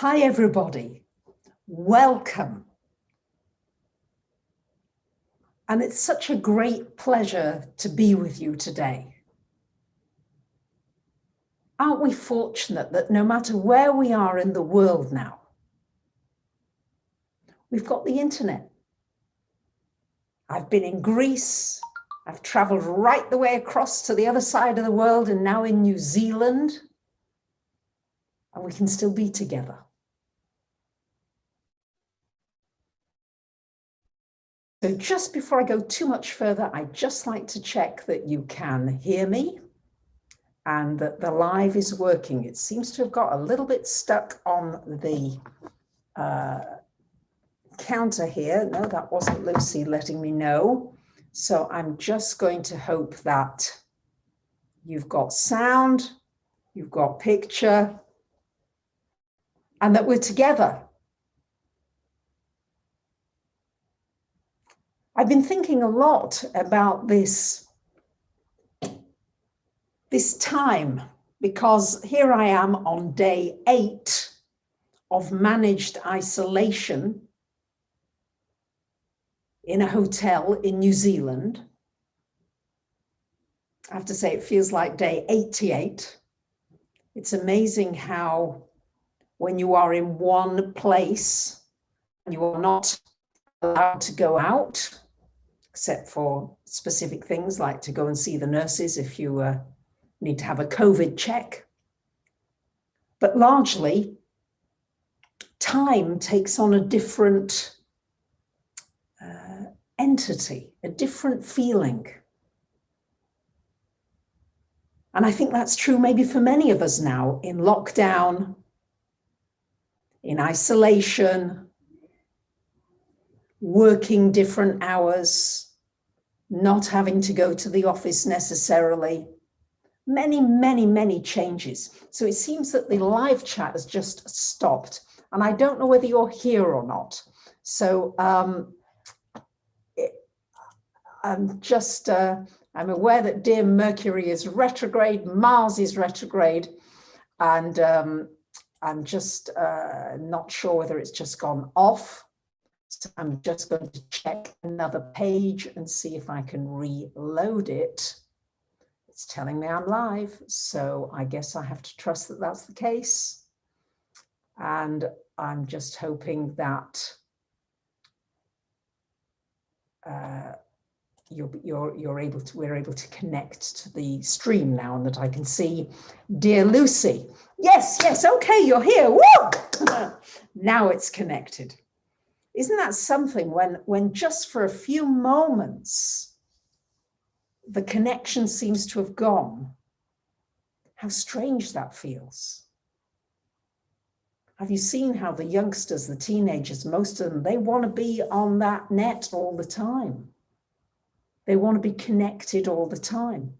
Hi, everybody. Welcome. And it's such a great pleasure to be with you today. Aren't we fortunate that no matter where we are in the world now, we've got the internet. I've been in Greece. I've traveled right the way across to the other side of the world and now in New Zealand. And we can still be together. So just before I go too much further, I'd just like to check that you can hear me and that the live is working. It seems to have got a little bit stuck on the counter here. No, that wasn't Lucy letting me know. So I'm just going to hope that you've got sound, you've got picture, and that we're together. I've been thinking a lot about this time, because here I am on day 8 of managed isolation in a hotel in New Zealand. I have to say, it feels like day 88. It's amazing how when you are in one place and you are not allowed to go out, except for specific things like to go and see the nurses if you need to have a COVID check. But largely, time takes on a different entity, a different feeling. And I think that's true maybe for many of us now, in lockdown, in isolation, working different hours, not having to go to the office necessarily. Many, many, many changes. So it seems that the live chat has just stopped. And I don't know whether you're here or not. So I'm aware that dear Mercury is retrograde, Mars is retrograde, and I'm just not sure whether it's just gone off. So I'm just going to check another page and see if I can reload it. It's telling me I'm live, so I guess I have to trust that that's the case. And I'm just hoping that we're able to connect to the stream now, and that I can see dear Lucy. Yes, okay, you're here. Woo! Now it's connected. Isn't that something when just for a few moments the connection seems to have gone? How strange that feels. Have you seen how the youngsters, the teenagers, most of them, they want to be on that net all the time. They want to be connected all the time.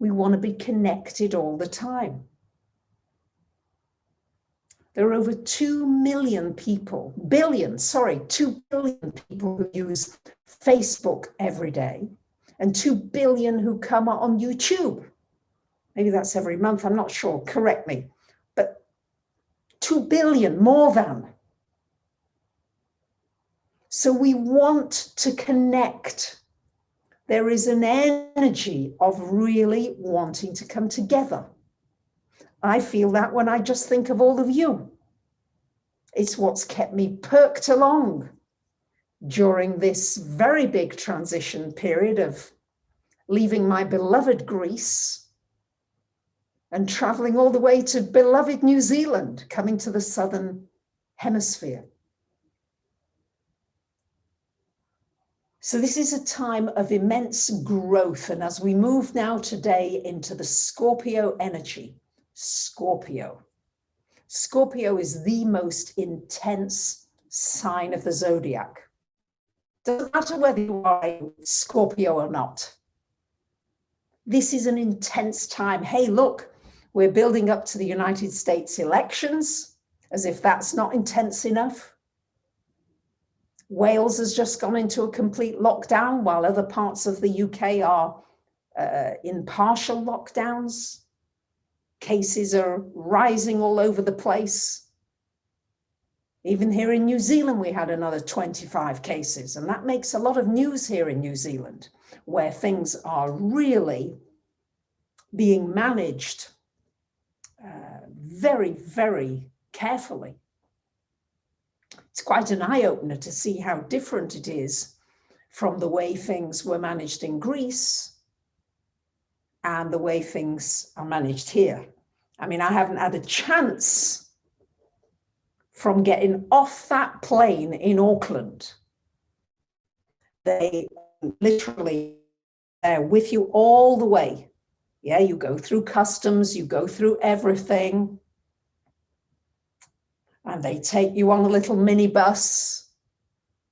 We want to be connected all the time. There are over 2 million people, 2 billion people who use Facebook every day, and 2 billion who come on YouTube. Maybe that's every month, I'm not sure, correct me. But 2 billion, more than. So we want to connect. There is an energy of really wanting to come together. I feel that when I just think of all of you. It's what's kept me perked along during this very big transition period of leaving my beloved Greece and traveling all the way to beloved New Zealand, coming to the Southern Hemisphere. So this is a time of immense growth. And as we move now today into the Scorpio energy, Scorpio is the most intense sign of the zodiac. Doesn't matter whether you are a Scorpio or not. This is an intense time. Hey, look, we're building up to the United States elections, as if that's not intense enough. Wales has just gone into a complete lockdown, while other parts of the UK are in partial lockdowns. Cases are rising all over the place. Even here in New Zealand, we had another 25 cases, and that makes a lot of news here in New Zealand, where things are really being managed very, very carefully. It's quite an eye-opener to see how different it is from the way things were managed in Greece and the way things are managed here. I mean, I haven't had a chance from getting off that plane in Auckland. They literally are with you all the way. Yeah, you go through customs, you go through everything. And they take you on a little minibus.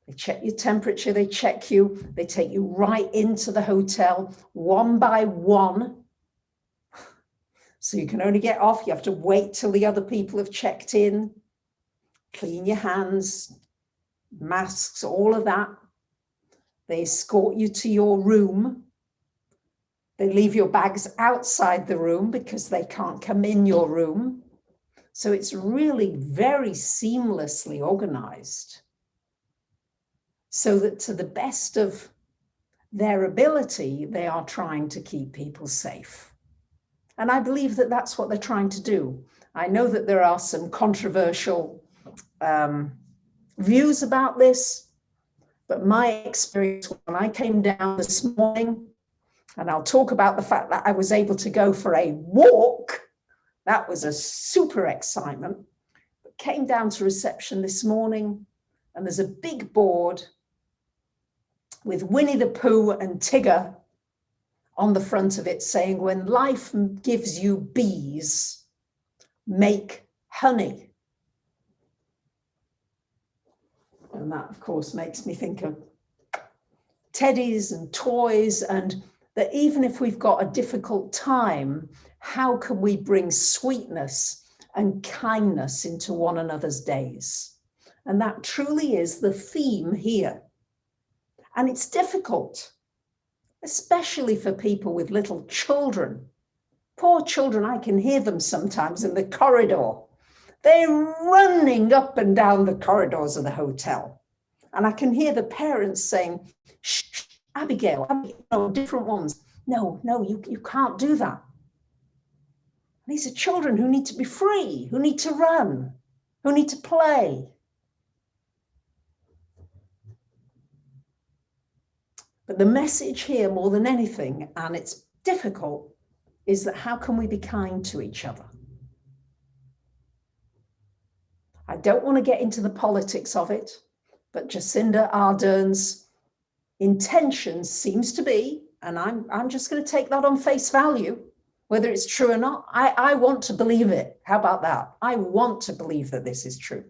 They check your temperature, they check you, they take you right into the hotel, one by one. So you can only get off, you have to wait till the other people have checked in. Clean your hands, masks, all of that. They escort you to your room. They leave your bags outside the room because they can't come in your room. So it's really very seamlessly organized, so that to the best of their ability, they are trying to keep people safe. And I believe that that's what they're trying to do. I know that there are some controversial views about this, but my experience when I came down this morning, and I'll talk about the fact that I was able to go for a walk, that was a super excitement. But came down to reception this morning, and there's a big board with Winnie the Pooh and Tigger on the front of it saying, when life gives you bees, make honey. And that, of course, makes me think of teddies and toys, and that even if we've got a difficult time, how can we bring sweetness and kindness into one another's days? And that truly is the theme here. And it's difficult, especially for people with little children. Poor children, I can hear them sometimes in the corridor. They're running up and down the corridors of the hotel. And I can hear the parents saying, shh, Abigail, different ones. No, you can't do that. These are children who need to be free, who need to run, who need to play. But the message here, more than anything, and it's difficult, is that how can we be kind to each other? I don't want to get into the politics of it, but Jacinda Ardern's intention seems to be, and I'm just going to take that on face value, whether it's true or not. I want to believe it. How about that? I want to believe that this is true.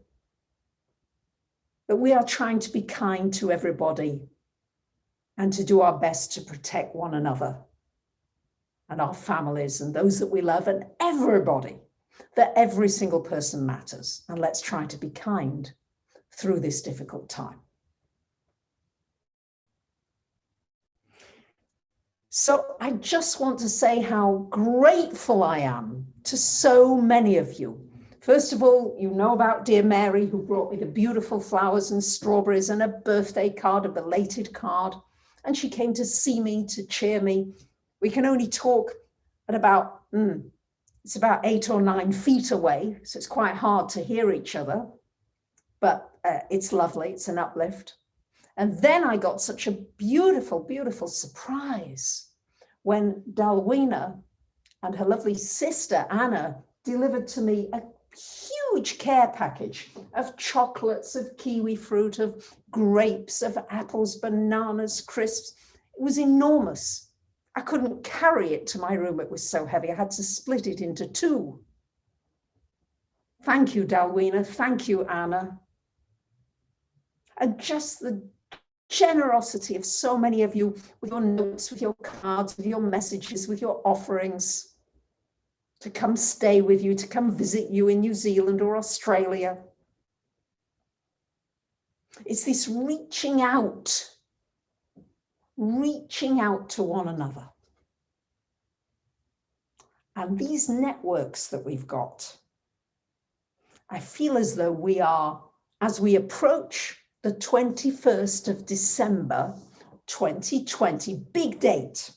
That we are trying to be kind to everybody and to do our best to protect one another and our families and those that we love and everybody, that every single person matters. And let's try to be kind through this difficult time. So I just want to say how grateful I am to so many of you. First of all, you know about dear Mary, who brought me the beautiful flowers and strawberries and a birthday card, a belated card. And she came to see me, to cheer me. We can only talk at about, it's about 8 or 9 feet away. So it's quite hard to hear each other, but it's lovely. It's an uplift. And then I got such a beautiful, beautiful surprise when Dalwina and her lovely sister, Anna, delivered to me a huge care package of chocolates, of kiwi fruit, of grapes, of apples, bananas, crisps. It was enormous. I couldn't carry it to my room. It was so heavy. I had to split it into 2. Thank you, Dalwina. Thank you, Anna. And just the generosity of so many of you with your notes, with your cards, with your messages, with your offerings, to come stay with you, to come visit you in New Zealand or Australia. It's this reaching out to one another. And these networks that we've got, I feel as though we are as we approach the 21st of December, 2020, big date.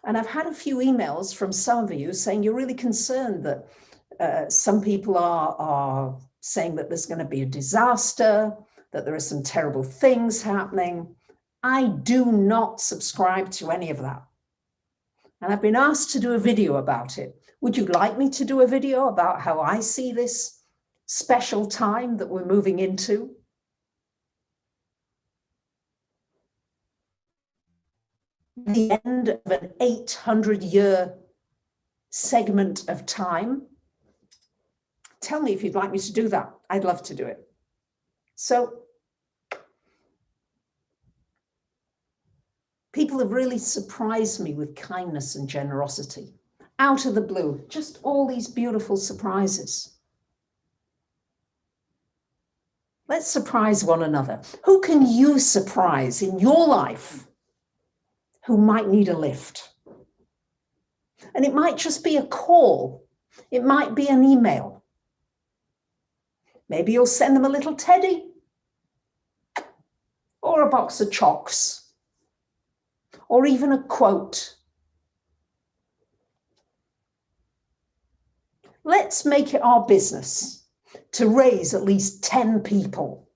And I've had a few emails from some of you saying you're really concerned that some people are saying that there's going to be a disaster, that there are some terrible things happening. I do not subscribe to any of that. And I've been asked to do a video about it. Would you like me to do a video about how I see this special time that we're moving into? The end of an 800-year segment of time? Tell me if you'd like me to do that. I'd love to do it. So, people have really surprised me with kindness and generosity. Out of the blue, just all these beautiful surprises. Let's surprise one another. Who can you surprise in your life who might need a lift? And it might just be a call. It might be an email. Maybe you'll send them a little teddy or a box of chocks or even a quote. Let's make it our business to raise at least 10 people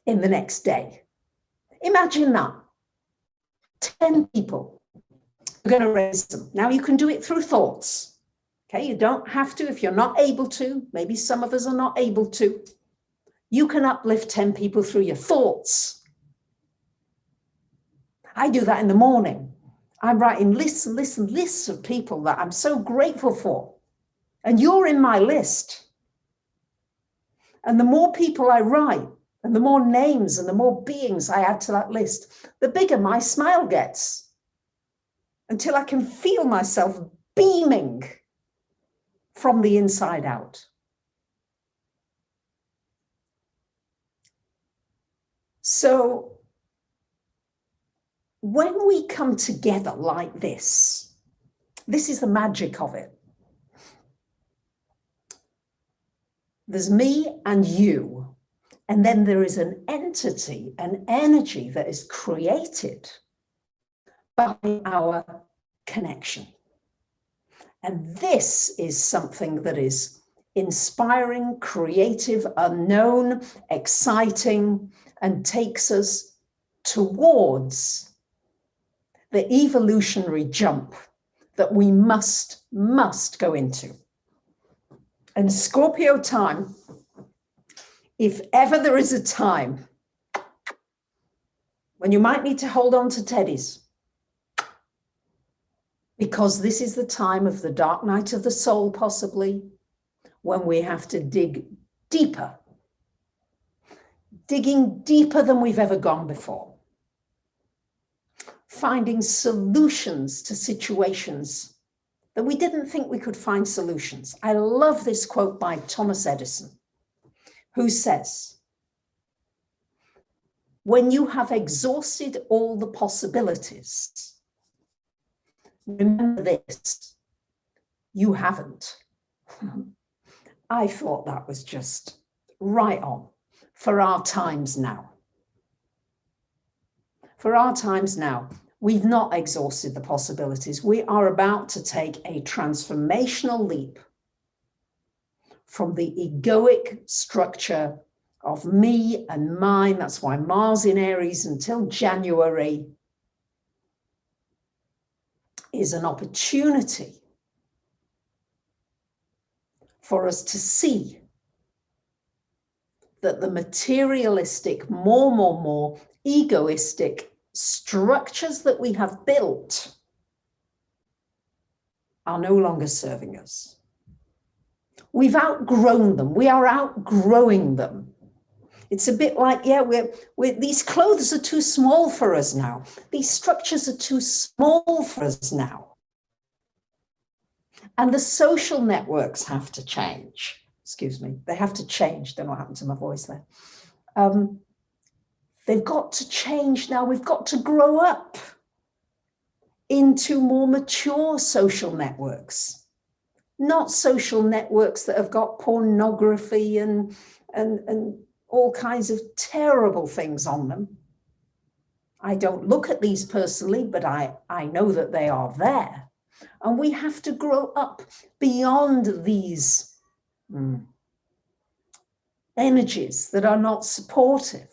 in the next day. Imagine that. 10 people are going to raise them. Now you can do it through thoughts. Okay, you don't have to if you're not able to. Maybe some of us are not able to. You can uplift 10 people through your thoughts. I do that in the morning. I'm writing lists and lists and lists of people that I'm so grateful for. And you're in my list. And the more people I write, and the more names and the more beings I add to that list, the bigger my smile gets, until I can feel myself beaming from the inside out. So when we come together like this is the magic of it. There's me and you, and then there is an entity, an energy that is created by our connection. And this is something that is inspiring, creative, unknown, exciting, and takes us towards the evolutionary jump that we must go into. And Scorpio time, if ever there is a time when you might need to hold on to teddies, because this is the time of the dark night of the soul, possibly, when we have to dig deeper, digging deeper than we've ever gone before, finding solutions to situations that we didn't think we could find solutions. I love this quote by Thomas Edison, who says, "When you have exhausted all the possibilities, remember this, you haven't." I thought that was just right on for our times now. For our times now, we've not exhausted the possibilities. We are about to take a transformational leap from the egoic structure of me and mine. That's why Mars in Aries until January is an opportunity for us to see that the materialistic, more egoistic structures that we have built are no longer serving us. We've outgrown them. We are outgrowing them. It's a bit like, yeah, these clothes are too small for us now. These structures are too small for us now. And the social networks have to change. Excuse me, they have to change. Don't know what happened to my voice there. They've got to change now. We've got to grow up into more mature social networks, not social networks that have got pornography and and all kinds of terrible things on them. I don't look at these personally, but I know that they are there. And we have to grow up beyond these energies that are not supportive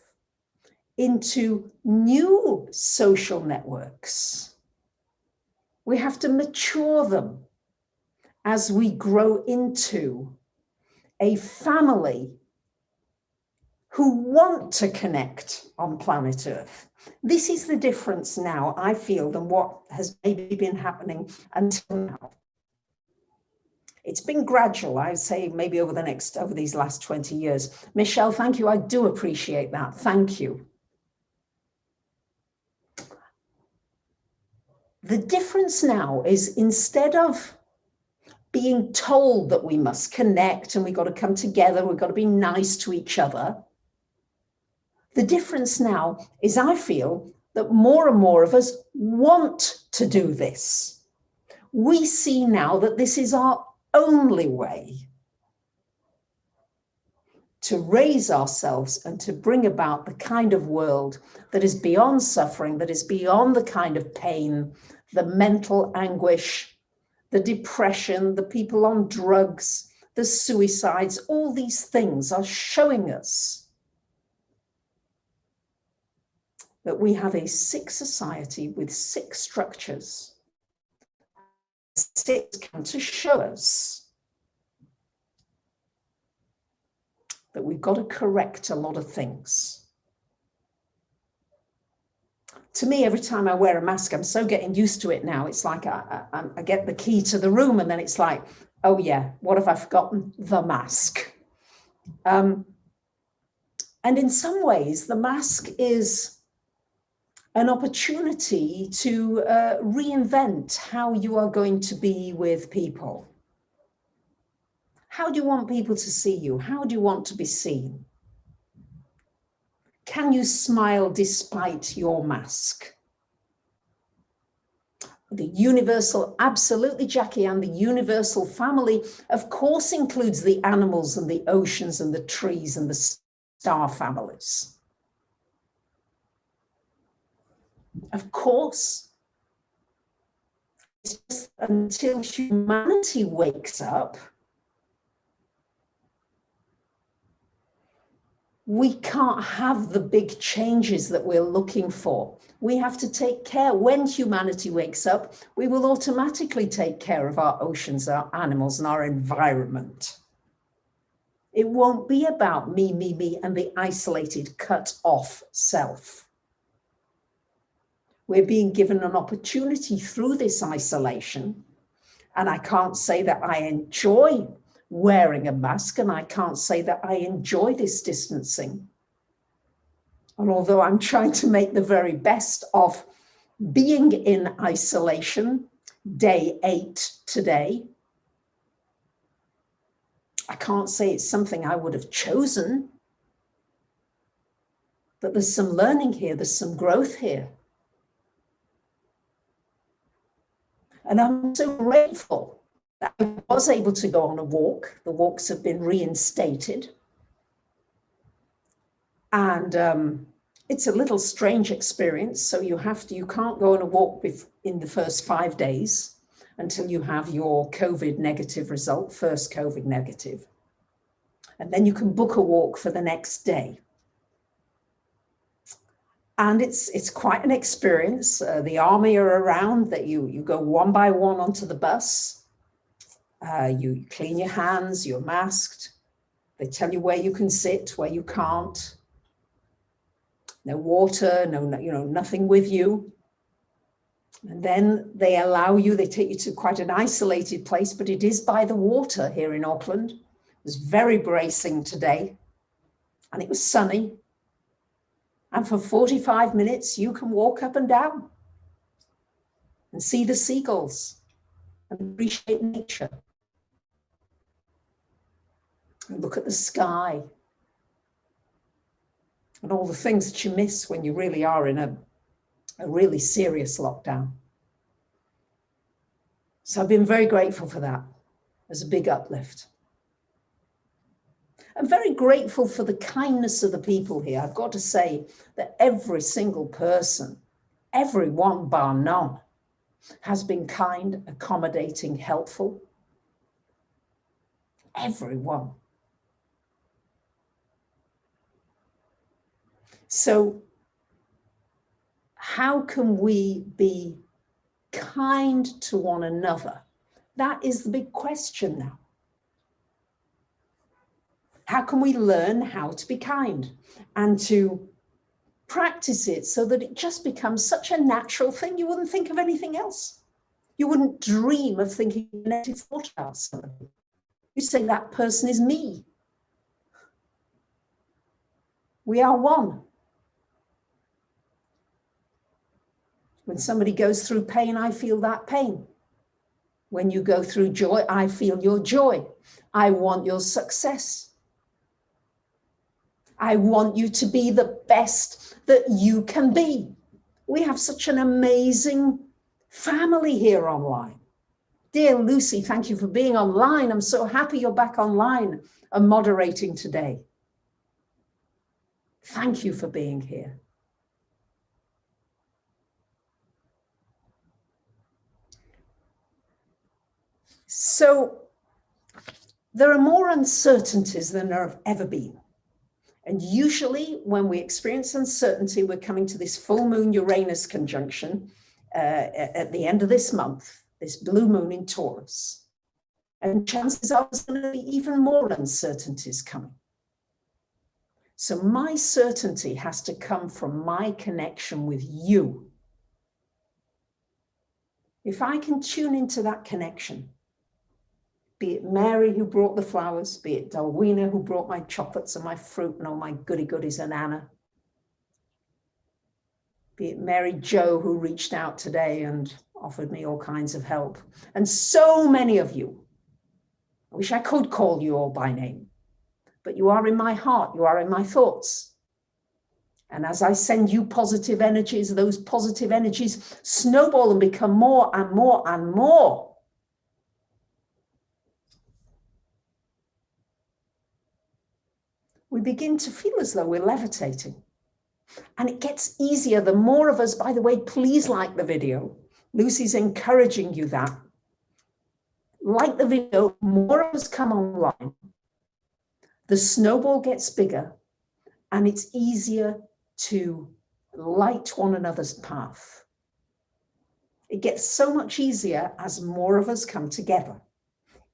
into new social networks. We have to mature them as we grow into a family who want to connect on planet Earth. This is the difference now, I feel, than what has maybe been happening until now. It's been gradual, I would say, maybe over these last 20 years. Michelle, thank you. I do appreciate that. Thank you. The difference now is, instead of being told that we must connect and we've got to come together, we've got to be nice to each other, the difference now is, I feel, that more and more of us want to do this. We see now that this is our only way to raise ourselves and to bring about the kind of world that is beyond suffering, that is beyond the kind of pain, the mental anguish, the depression, the people on drugs, the suicides. All these things are showing us that we have a sick society with sick structures. Six come to show us that we've got to correct a lot of things. To me, every time I wear a mask, I'm so getting used to it now. It's like I get the key to the room, and then it's like, oh yeah, what have I forgotten? The mask. And in some ways, the mask is an opportunity to reinvent how you are going to be with people. How do you want people to see you? How do you want to be seen? Can you smile despite your mask? The universal, absolutely, Jackie, and the universal family, of course, includes the animals and the oceans and the trees and the star families. Of course, it's just until humanity wakes up, we can't have the big changes that we're looking for. We have to take care. When humanity wakes up, we will automatically take care of our oceans, our animals, and our environment. It won't be about me, me, me, and the isolated, cut off self. We're being given an opportunity through this isolation. And I can't say that I enjoy wearing a mask, and I can't say that I enjoy this distancing. And although I'm trying to make the very best of being in isolation, day 8 today, I can't say it's something I would have chosen. But there's some learning here, there's some growth here. And I'm so grateful that I was able to go on a walk. The walks have been reinstated. And it's a little strange experience. So you can't go on a walk in the first 5 days until you have your COVID negative result, first COVID negative. And then you can book a walk for the next day. And it's quite an experience. The army are around, that you go one by one onto the bus. You clean your hands, you're masked. They tell you where you can sit, where you can't. No water, nothing with you. And then they take you to quite an isolated place, but it is by the water here in Auckland. It was very bracing today, and it was sunny. And for 45 minutes, you can walk up and down and see the seagulls and appreciate nature. And look at the sky and all the things that you miss when you really are in a really serious lockdown. So I've been very grateful for that. As a big uplift. I'm very grateful for the kindness of the people here. I've got to say that every single person, everyone bar none, has been kind, accommodating, helpful. Everyone. So how can we be kind to one another? That is the big question now. How can we learn how to be kind and to practice it so that it just becomes such a natural thing? You wouldn't think of anything else. You wouldn't dream of thinking a negative thought about somebody. You say that person is me. We are one. When somebody goes through pain, I feel that pain. When you go through joy, I feel your joy. I want your success. I want you to be the best that you can be. We have such an amazing family here online. Dear Lucy, thank you for being online. I'm so happy you're back online and moderating today. Thank you for being here. So there are more uncertainties than there have ever been. And usually when we experience uncertainty, we're coming to this full moon Uranus conjunction at the end of this month, this blue moon in Taurus. And chances are there's going to be even more uncertainties coming. So my certainty has to come from my connection with you. If I can tune into that connection, be it Mary who brought the flowers, be it Dalwina who brought my chocolates and my fruit and all my goodies and Anna, be it Mary Jo who reached out today and offered me all kinds of help, and so many of you. I wish I could call you all by name, but you are in my heart, you are in my thoughts. And as I send you positive energies, those positive energies snowball and become more and more and more. We begin to feel as though we're levitating. And it gets easier. The more of us, by the way, please like the video. Lucy's encouraging you that. Like the video, more of us come online. The snowball gets bigger and it's easier to light one another's path. It gets so much easier as more of us come together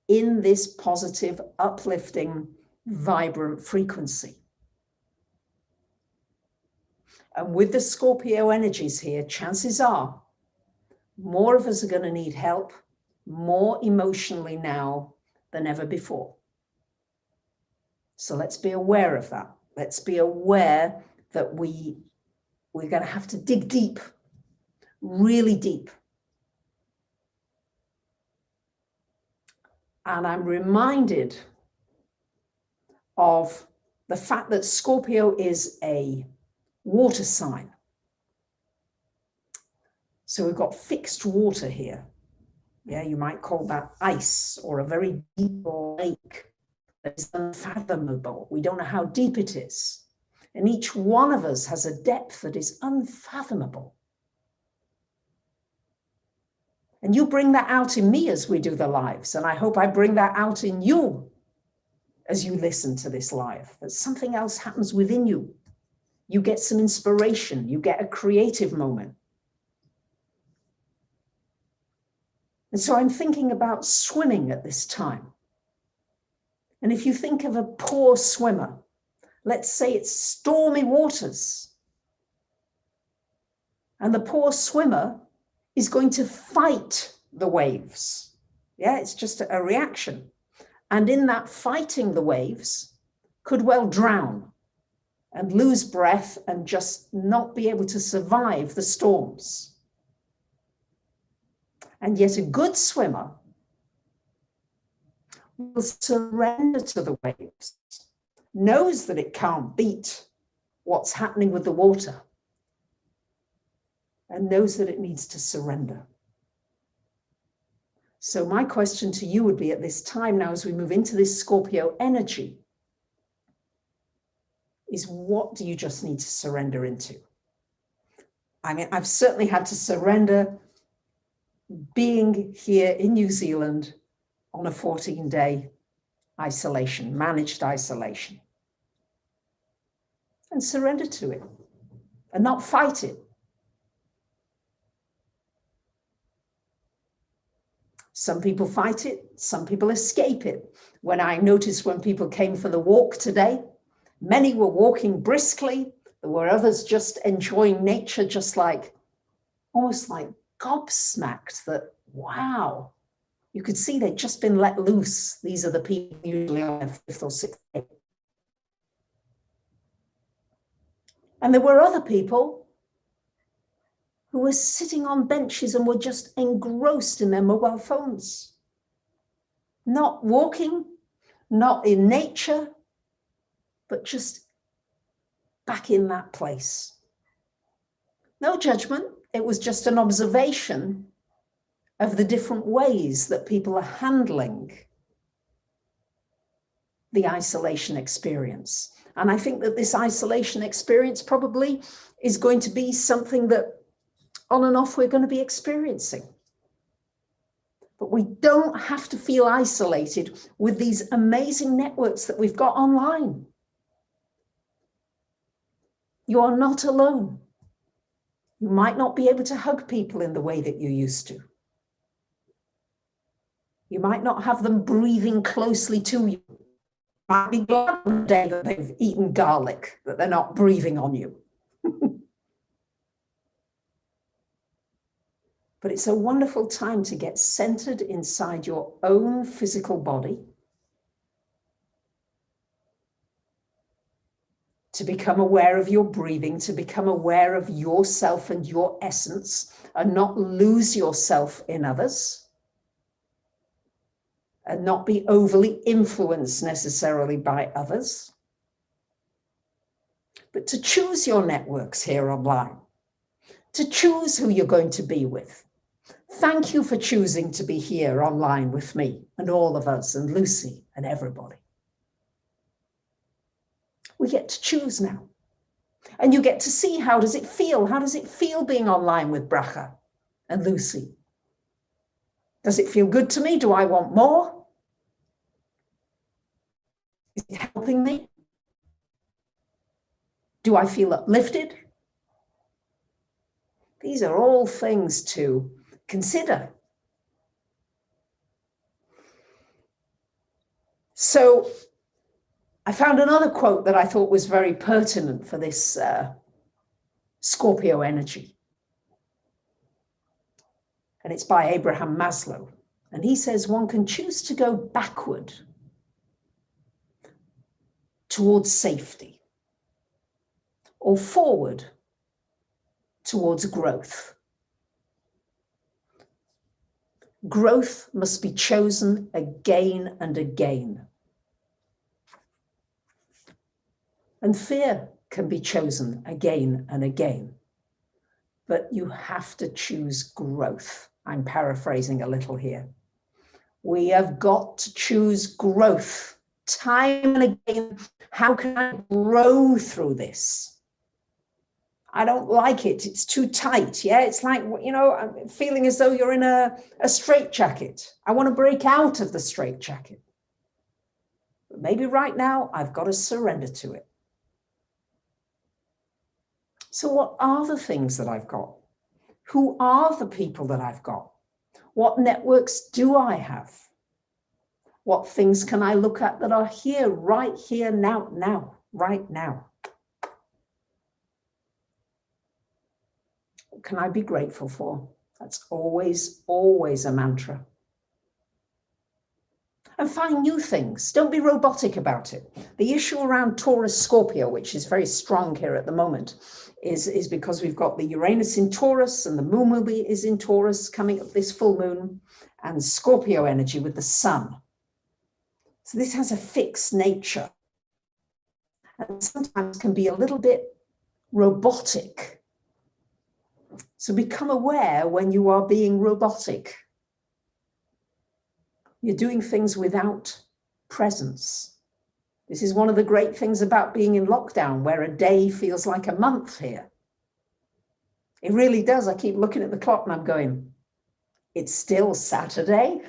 in this positive, uplifting, vibrant frequency. And with the Scorpio energies here, chances are more of us are going to need help more emotionally now than ever before. So let's be aware of that. Let's be aware that we're going to have to dig deep, really deep. And I'm reminded of the fact that Scorpio is a water sign. So we've got fixed water here. Yeah, you might call that ice or a very deep lake that is unfathomable. We don't know how deep it is. And each one of us has a depth that is unfathomable. And you bring that out in me as we do the lives. And I hope I bring that out in you as you listen to this live, that something else happens within you. You get some inspiration, you get a creative moment. And so I'm thinking about swimming at this time. And if you think of a poor swimmer, let's say it's stormy waters, and the poor swimmer is going to fight the waves. Yeah, it's just a reaction. And in that fighting the waves, could well drown and lose breath and just not be able to survive the storms. And yet a good swimmer will surrender to the waves, knows that it can't beat what's happening with the water, and knows that it needs to surrender. So my question to you would be at this time now, as we move into this Scorpio energy, is what do you just need to surrender into? I mean, I've certainly had to surrender being here in New Zealand on a 14-day isolation, managed isolation, and surrender to it and not fight it. Some people fight it, some people escape it. When I noticed when people came for the walk today, many were walking briskly. There were others just enjoying nature, just like, almost like gobsmacked that, wow, you could see they'd just been let loose. These are the people usually on their 5th or 6th day. And there were other people who were sitting on benches and were just engrossed in their mobile phones, not walking, not in nature, but just back in that place. No judgment. It was just an observation of the different ways that people are handling the isolation experience. And I think that this isolation experience probably is going to be something that on and off we're going to be experiencing. But we don't have to feel isolated with these amazing networks that we've got online. You are not alone. You might not be able to hug people in the way that you used to. You might not have them breathing closely to you. You might be glad on the day that they've eaten garlic, that they're not breathing on you. But it's a wonderful time to get centered inside your own physical body, to become aware of your breathing, to become aware of yourself and your essence, and not lose yourself in others, and not be overly influenced necessarily by others, but to choose your networks here online, to choose who you're going to be with. Thank you for choosing to be here online with me and all of us and Lucy and everybody. We get to choose now. And you get to see, how does it feel? How does it feel being online with Bracha and Lucy? Does it feel good to me? Do I want more? Is it helping me? Do I feel uplifted? These are all things to consider. So I found another quote that I thought was very pertinent for this Scorpio energy. And it's by Abraham Maslow. And he says one can choose to go backward towards safety or forward towards growth. Growth must be chosen again and again. And fear can be chosen again and again. But you have to choose growth. I'm paraphrasing a little here. We have got to choose growth time and again. How can I grow through this? I don't like it. It's too tight. Yeah, it's like, you know, I'm feeling as though you're in a straitjacket. I want to break out of the straitjacket. But maybe right now I've got to surrender to it. So what are the things that I've got? Who are the people that I've got? What networks do I have? What things can I look at that are here, right here, now, right now? What can I be grateful for? That's always, always a mantra. And find new things. Don't be robotic about it. The issue around Taurus Scorpio, which is very strong here at the moment, is because we've got the Uranus in Taurus and the moon will be is in Taurus coming up this full moon, and Scorpio energy with the sun. So this has a fixed nature and sometimes can be a little bit robotic. So become aware when you are being robotic. You're doing things without presence. This is one of the great things about being in lockdown, where a day feels like a month here. It really does. I keep looking at the clock and I'm going, it's still Saturday.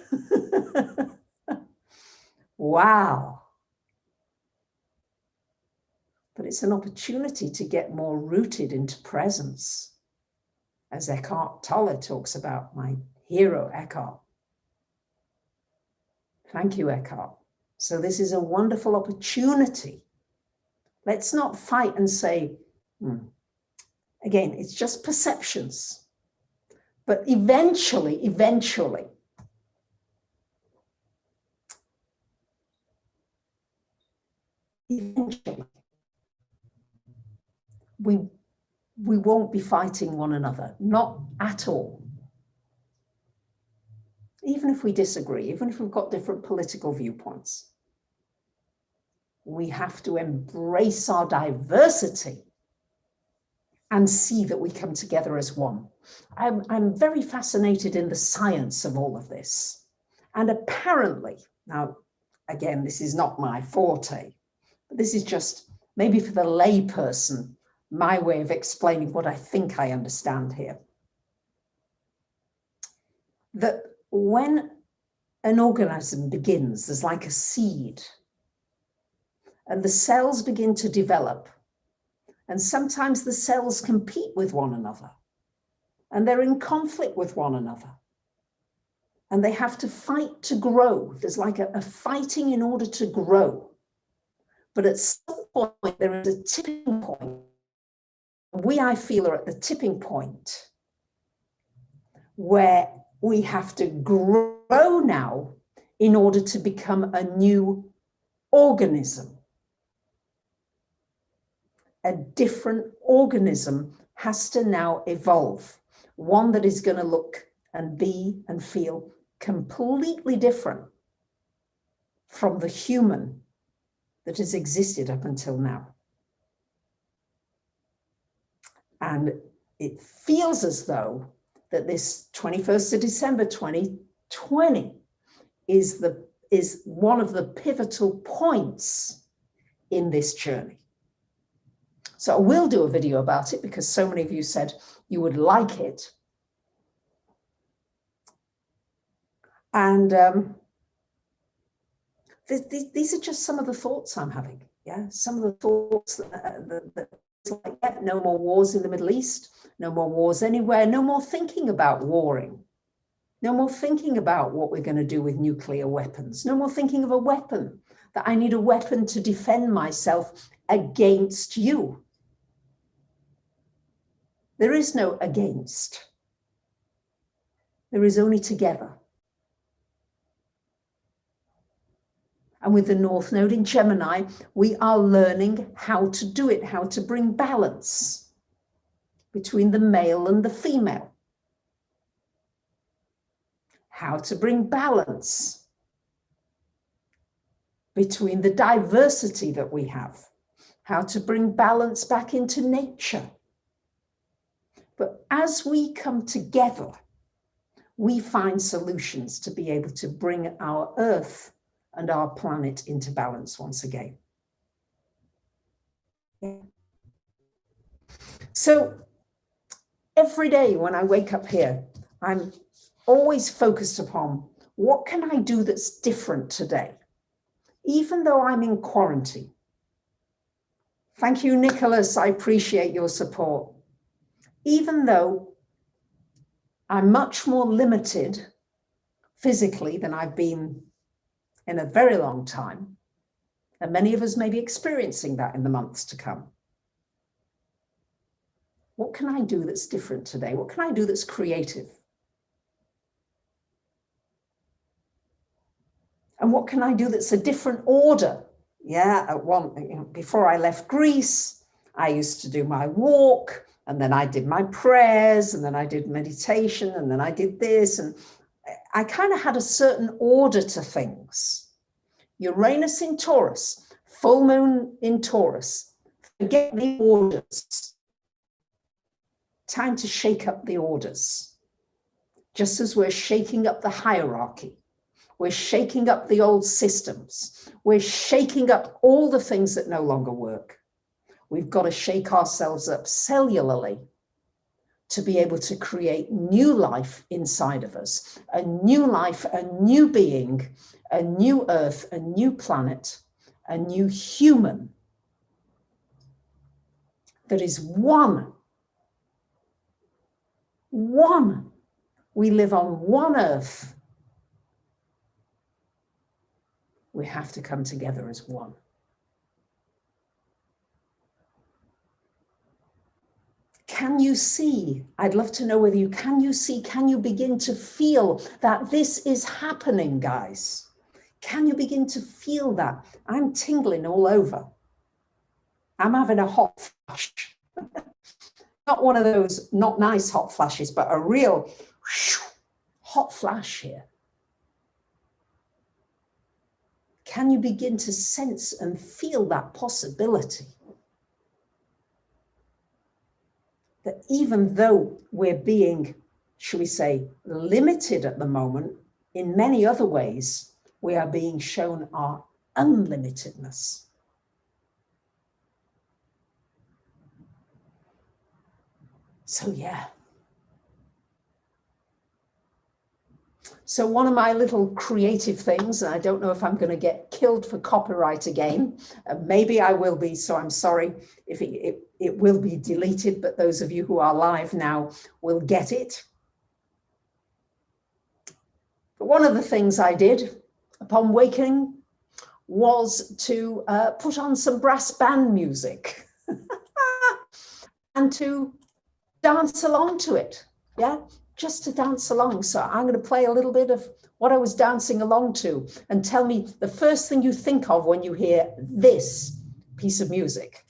Wow. But it's an opportunity to get more rooted into presence, as Eckhart Tolle talks about, my hero Eckhart. Thank you, Eckhart. So this is a wonderful opportunity. Let's not fight and say, again, it's just perceptions. But eventually, we won't be fighting one another, not at all. Even if we disagree, even if we've got different political viewpoints, we have to embrace our diversity and see that we come together as one. I'm very fascinated in the science of all of this. And apparently, now, again, this is not my forte, but this is just maybe for the lay person, my way of explaining what I think I understand here. That when an organism begins, there's like a seed, and the cells begin to develop. And sometimes the cells compete with one another, and they're in conflict with one another. And they have to fight to grow. There's like a fighting in order to grow. But at some point, there is a tipping point. We, I feel, are at the tipping point where we have to grow now in order to become a new organism. A different organism has to now evolve, one that is going to look and be and feel completely different from the human that has existed up until now. And it feels as though that this 21st of December 2020 is one of the pivotal points in this journey. So I will do a video about it because so many of you said you would like it. And these are just some of the thoughts I'm having. Yeah, some of the thoughts that like that. No more wars in the Middle East, no more wars anywhere, no more thinking about warring, no more thinking about what we're going to do with nuclear weapons, no more thinking of a weapon, that I need a weapon to defend myself against you. There is no against. There is only together. And with the North Node in Gemini, we are learning how to do it, how to bring balance between the male and the female. How to bring balance between the diversity that we have. How to bring balance back into nature. But as we come together, we find solutions to be able to bring our Earth and our planet into balance once again. So every day when I wake up here, I'm always focused upon what can I do that's different today, even though I'm in quarantine. Thank you, Nicholas. I appreciate your support. Even though I'm much more limited physically than I've been in a very long time, and many of us may be experiencing that in the months to come. What can I do that's different today? What can I do that's creative? And what can I do that's a different order? Yeah, before I left Greece, I used to do my walk, and then I did my prayers, and then I did meditation, and then I did this, and I kind of had a certain order to things. Uranus in Taurus, full moon in Taurus, forget the orders. Time to shake up the orders. Just as we're shaking up the hierarchy, We're shaking up the old systems. We're shaking up all the things that no longer work. We've got to shake ourselves up cellularly to be able to create new life inside of us, a new life, a new being, a new earth, a new planet, a new human that is one. One. We live on one earth. We have to come together as one. Can you see? I'd love to know whether you can you begin to feel that this is happening, guys? Can you begin to feel that? I'm tingling all over. I'm having a hot flash. Not one of those not nice hot flashes, but a real hot flash here. Can you begin to sense and feel that possibility? That even though we're being, shall we say, limited at the moment, in many other ways, we are being shown our unlimitedness. So yeah. So one of my little creative things, and I don't know if I'm going to get killed for copyright again. Maybe I will be, so I'm sorry if it will be deleted, but those of you who are live now will get it. But one of the things I did upon waking was to put on some brass band music and to dance along to it. Yeah. Just to dance along. So I'm going to play a little bit of what I was dancing along to and tell me the first thing you think of when you hear this piece of music.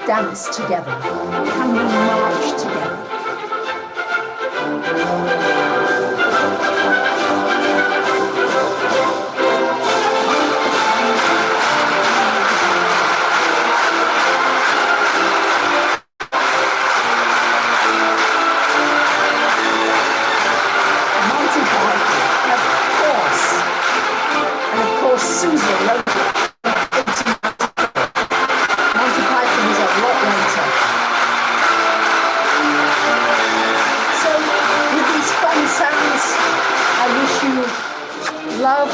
Dance together? Can we march together? Monty Python, of course. And of course, Susan wrote love,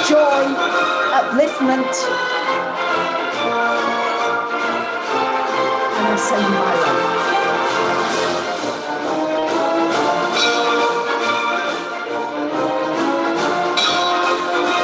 joy, upliftment, and I send you my love.